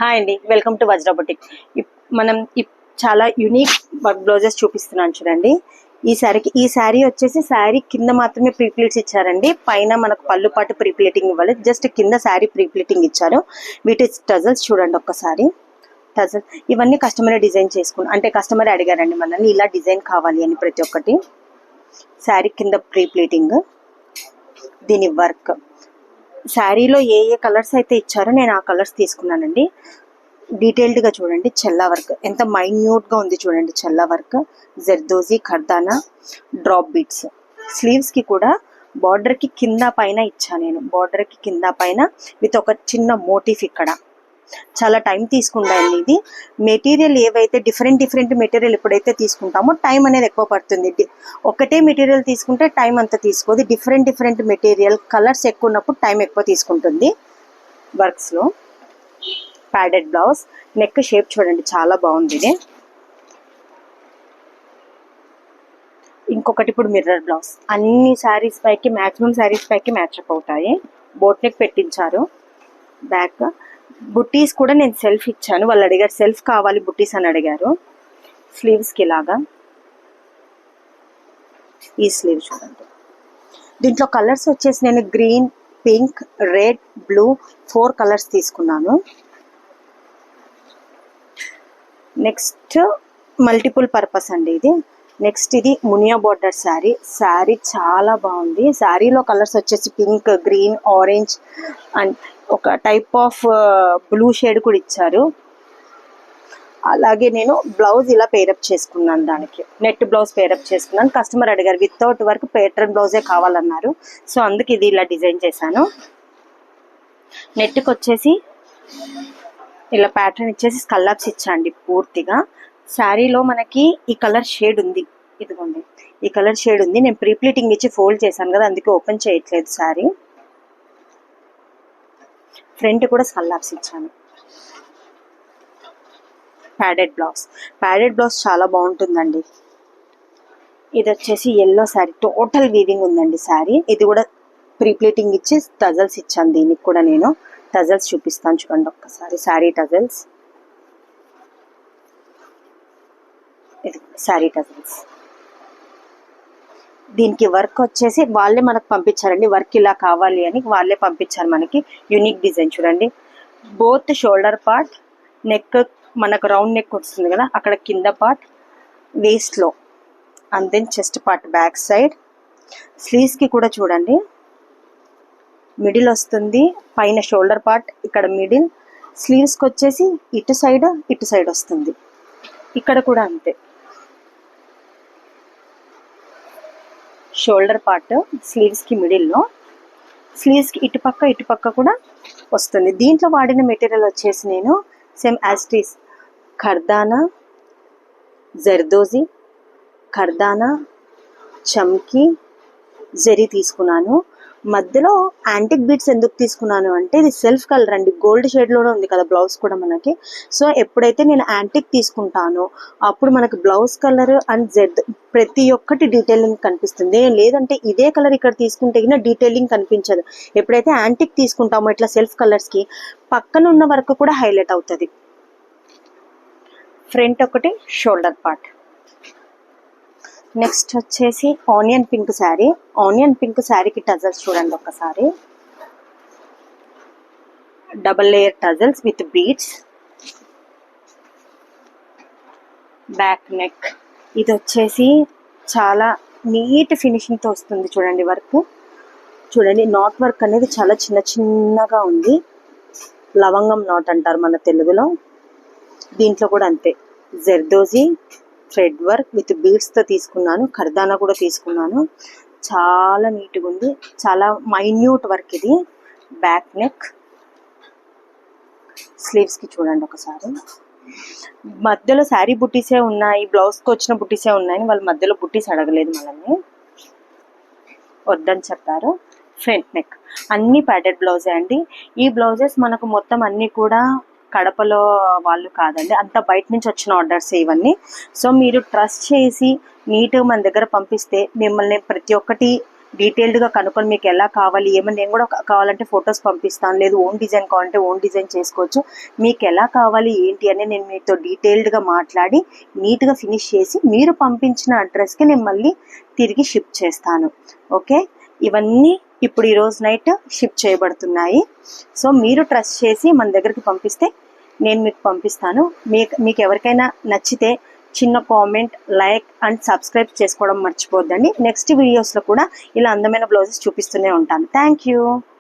Hi అండి, welcome to Vajra boutique. మనం చాలా యూనిక్ వర్క్ బ్లౌజెస్ చూపిస్తున్నాను చూడండి. ఈ శారీ వచ్చేసి శారీ కింద మాత్రమే ప్రీప్లీట్స్ ఇచ్చారండి. పైన మనకు పళ్ళు పాటు ప్రీప్లీటింగ్ ఇవ్వాలి. జస్ట్ కింద శారీ ప్రీప్లీటింగ్ ఇచ్చారు. వీటి టజల్స్ చూడండి ఒక్కసారి. టజల్ ఇవన్నీ కస్టమర్ డిజైన్ చేసుకున్నాం, అంటే కస్టమర్ అడిగారండి మనల్ని ఇలా డిజైన్ కావాలి అని. ప్రతి ఒక్కటి శారీ కింద ప్రీప్లీటింగ్, దీని వర్క్. శారీలో ఏ కలర్స్ అయితే ఇచ్చారో నేను ఆ కలర్స్ తీసుకున్నానండి. డీటెయిల్డ్గా చూడండి. చెల్లా వర్క్ ఎంత మైన్యూట్గా ఉంది చూడండి. చెల్లా వర్క్, జర్దోజీ, ఖర్దానా, డ్రాప్ బీట్స్. స్లీవ్స్కి కూడా బార్డర్కి కింద పైన ఇచ్చా నేను. బార్డర్కి కింద పైన విత్ ఒక చిన్న మోటిఫ్ ఇక్కడ. చాలా టైం తీసుకుంటాను ఇది. మెటీరియల్ ఏవైతే డిఫరెంట్ మెటీరియల్ ఎప్పుడైతే తీసుకుంటామో టైం అనేది ఎక్కువ పడుతుంది. ఒకటే మెటీరియల్ తీసుకుంటే టైం అంత తీసుకోదు. డిఫరెంట్ మెటీరియల్ కలర్స్ ఎక్కువ ఉన్నప్పుడు టైం ఎక్కువ తీసుకుంటుంది. వర్క్స్లో ప్యాడెడ్ బ్లౌజ్, నెక్ షేప్ చూడండి చాలా బాగుంది ఇది. ఇంకొకటి ఇప్పుడు మిర్రర్ బ్లౌజ్. అన్ని శారీస్ పైకి మ్యాక్సిమం శారీస్ పైకి మ్యాచ్అప్ అవుతాయి. బోట్ నెక్ పెట్టించారు. బ్యాక్ బుట్టీస్ కూడా నేను సెల్ఫ్ ఇచ్చాను. వాళ్ళు అడిగారు సెల్ఫ్ కావాలి బుట్టీస్ అని అడిగారు. స్లీవ్స్కి ఇలాగా ఈ స్లీవ్ చూడండి. దీంట్లో కలర్స్ వచ్చేసి నేను green, pink, red, blue 4 colours తీసుకున్నాను. నెక్స్ట్ మల్టిపుల్ పర్పస్ అండి ఇది. నెక్స్ట్ ఇది మునియా బోర్డర్ శారీ. శారీ చాలా బాగుంది. శారీలో కలర్స్ వచ్చేసి పింక్, గ్రీన్, ఆరెంజ్ అండ్ ఒక టైప్ ఆఫ్ బ్లూ షేడ్ కూడా ఇచ్చారు. అలాగే నేను బ్లౌజ్ ఇలా పేరప్ చేసుకున్నాను. దానికి నెట్ బ్లౌజ్ పేరప్ చేసుకున్నాను. కస్టమర్ అడిగారు వితౌట్ వర్క్ ప్యాటర్న్ బ్లౌజే కావాలన్నారు. సో అందుకు ఇది ఇలా డిజైన్ చేశాను. నెట్కి వచ్చేసి ఇలా ప్యాటర్న్ ఇచ్చేసి స్కల్లాప్స్ ఇచ్చాండి పూర్తిగా. శారీలో మనకి ఈ కలర్ షేడ్ ఉంది, ఇదిగోండి ఈ కలర్ షేడ్ ఉంది. నేను ప్రీప్లీటింగ్ ఇచ్చి ఫోల్డ్ చేశాను కదా, అందుకే ఓపెన్ చేయట్లేదు శారీ. ఫ్రంట్ కూడా స్కల్లాప్స్ ఇచ్చాను. ప్యాడెడ్ బ్లౌజ్ చాలా బాగుంటుందండి. ఇది వచ్చేసి ఎల్లో శారీ, టోటల్ వీవింగ్ ఉందండి శారీ. ఇది కూడా ప్రీప్లీటింగ్ ఇచ్చి టజల్స్ ఇచ్చాను. దీనికి కూడా నేను టజల్స్ చూపిస్తాను చూడండి ఒక్కసారి. శారీ టజల్స్, ఇది శారీ టజల్స్. దీనికి వర్క్ వచ్చేసి వాళ్ళే మనకు పంపించారండి. వర్క్ ఇలా కావాలి అని వాళ్ళే పంపించారు మనకి. యూనిక్ డిజైన్ చూడండి. బోత్ షోల్డర్ పార్ట్, నెక్ మనకు రౌండ్ నెక్ వస్తుంది కదా అక్కడ కింద పార్ట్, వేస్ట్లో, and then chest part back side. స్లీవ్స్కి కూడా చూడండి మిడిల్ వస్తుంది, పైన షోల్డర్ పార్ట్ ఇక్కడ మిడిల్. స్లీవ్స్కి వచ్చేసి ఇటు సైడ్ వస్తుంది. ఇక్కడ కూడా అంతే, షోల్డర్ పార్ట్ స్లీవ్స్కి మిడిల్లో, స్లీవ్స్కి ఇటుపక్క కూడా వస్తుంది. దీంట్లో వాడిన మెటీరియల్ వచ్చేసి నేను సేమ్ యాస్టీస్ ఖర్దానా, జర్దోజీ, ఖర్దానా, చమ్కీ, జరీ తీసుకున్నాను. మధ్యలో యాంటిక్ బీట్స్ ఎందుకు తీసుకున్నాను అంటే ఇది సెల్ఫ్ కలర్ అండి. గోల్డ్ షేడ్లోనే ఉంది కదా బ్లౌజ్ కూడా మనకి. సో ఎప్పుడైతే నేను యాంటిక్ తీసుకుంటానో అప్పుడు మనకి బ్లౌజ్ కలర్ అండ్ ప్రతి ఒక్కటి డీటెయిలింగ్ కనిపిస్తుంది. లేదంటే ఇదే కలర్ ఇక్కడ తీసుకుంటే డీటెయిలింగ్ కనిపించదు. ఎప్పుడైతే యాంటిక్ తీసుకుంటామో ఇట్లా సెల్ఫ్ కలర్స్కి పక్కన ఉన్న వరకు కూడా హైలైట్ అవుతుంది. ఫ్రంట్ ఒకటి షోల్డర్ పార్ట్. నెక్స్ట్ వచ్చేసి onion pink sari. Onion pink శారీకి టజల్స్ చూడండి ఒక్కసారి. Double layer tassels with beads, back neck. ఇది వచ్చేసి చాలా నీట్ ఫినిషింగ్తో వస్తుంది చూడండి. వర్క్ చూడండి. నాట్ వర్క్ అనేది చాలా చిన్నగా ఉంది. లవంగం నాట్ అంటారు మన తెలుగులో. దీంట్లో కూడా అంతే, జర్దోజీ థ్రెడ్ వర్క్ విత్ బీడ్స్తో తీసుకున్నాను. ఖర్దానా కూడా తీసుకున్నాను. చాలా నీట్గా ఉంది, చాలా మైన్యూట్ వర్క్ ఇది. బ్యాక్ నెక్, స్లీవ్స్కి చూడండి ఒకసారి. మధ్యలో శారీ బుట్టీసే ఉన్నాయి, బ్లౌజ్కి వచ్చిన బుట్టీసే ఉన్నాయని వాళ్ళు మధ్యలో బుట్టీస్ అడగలేదు మనల్ని, వద్దని చెప్పారు. ఫ్రంట్ నెక్ అన్ని ప్యాడెడ్ బ్లౌజే అండి. ఈ బ్లౌజెస్ మనకు మొత్తం అన్నీ కూడా కడపలో వాళ్ళు కాదండి, అంతా బయట నుంచి వచ్చిన ఆర్డర్స్ ఇవన్నీ. సో మీరు ట్రస్ట్ చేసి నీట్గా మన దగ్గర పంపిస్తే మిమ్మల్ని ప్రతి ఒక్కటి డీటెయిల్డ్గా కనుక్కొని మీకు ఎలా కావాలి ఏమని నేను కూడా కావాలంటే ఫొటోస్ పంపిస్తాను, లేదు ఓన్ డిజైన్ కావాలంటే ఓన్ డిజైన్ చేసుకోవచ్చు. మీకు ఎలా కావాలి ఏంటి అని నేను మీతో డీటెయిల్డ్గా మాట్లాడి నీట్గా ఫినిష్ చేసి మీరు పంపించిన అడ్రస్కి నేను మళ్ళీ తిరిగి షిప్ చేస్తాను. ఓకే, ఇవన్నీ ఇప్పుడు ఈరోజు నైట్ షిప్ చేయబడుతున్నాయి. సో మీరు ట్రస్ట్ చేసి మన దగ్గరికి పంపిస్తే నేను మీకు పంపిస్తాను. మీకు ఎవరికైనా నచ్చితే చిన్న కామెంట్, లైక్ అండ్ సబ్స్క్రైబ్ చేసుకోవడం మర్చిపోద్దండి. నెక్స్ట్ వీడియోస్లో కూడా ఇలా అందమైన బ్లౌజెస్ చూపిస్తూనే ఉంటాను. Thank you.